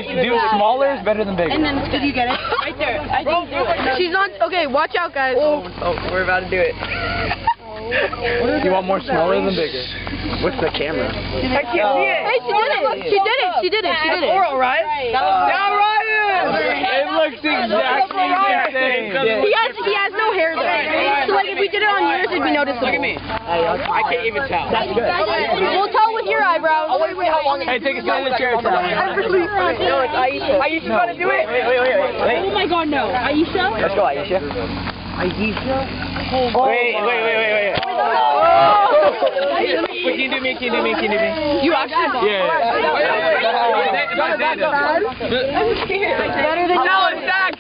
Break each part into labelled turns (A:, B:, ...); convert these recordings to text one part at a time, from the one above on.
A: Do smaller is better than bigger.
B: And then, did you get it? Right there. I didn't do it. She's not. Okay, watch out, guys.
C: Oh, we're about to do it.
A: You want more smaller than bigger?
C: What's the camera?
B: I can't see it. Hey, she did it. She did it. She did it. She did it.
C: Oral, right?
A: Yeah, Ryan! It looks exactly the same.
B: He has no hair though. So like if we did it on yours, it'd be noticeable.
C: Look at me. I can't even tell. That's good.
B: We'll tell with your eyebrows.
C: Oh, wait, how long?
A: Hey, take a seat in the chair.
C: No, it's Aisha. Aisha, you want to do it? Wait.
B: Oh my God, no. Aisha?
C: Let's go, Aisha. Aisha? Wait.
A: Can you do me?
B: You actually?
A: Yeah.
B: I'm scared. Better than
A: Talon, Zach!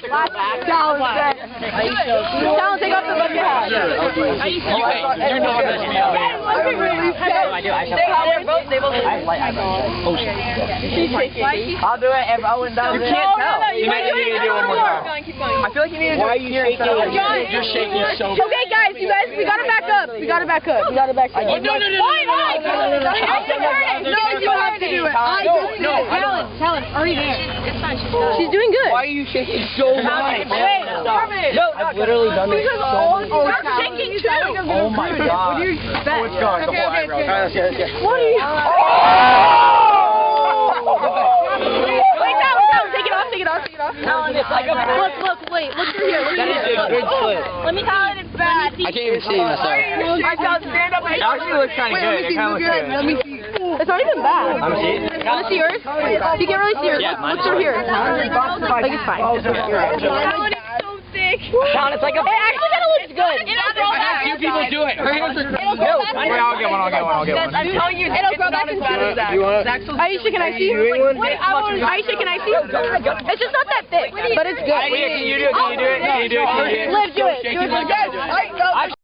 B: Talon, take off the bucket hat.
A: You're not going to be out there.
C: I'll do it if Owen does it. You can't tell.
A: You might need to do it one more time.
C: I feel like you need to do it here.
A: You're shaking so bad.
B: Okay, guys, we gotta back up. We gotta back up.
A: Oh, no.
B: Why not? No, you have to do it. Talon, already there. It's fine. She's doing good.
C: Why are you shaking so much?
B: Stop.
C: No, I've literally done this so much.
B: I'm shaking too.
C: Oh my God.
B: What do you expect?
A: It's gone. The whole eyebrow.
C: All right, let's go.
B: What are you? Wait, Talon, take it off.
C: It's like a
B: Look through here.
C: That is a good Slit.
B: Let me Talon, it's bad.
C: I can't even see myself.
A: It actually looks kind of good. It kind of looks good.
B: Let me see. It's not even bad.
C: Let me see.
B: You want to see yours? You can't really see yours. Look through here. Like it's fine.
C: Talon, it's like a...
B: It actually kind of looks good.
A: I had two people do it. Wait, I'll get one.
B: I'm telling you, it'll grow back into it. Aisha, can I see? Aisha, can I see? It's just not that thick, but it's good.
A: Can you do it?
B: Liv, do it.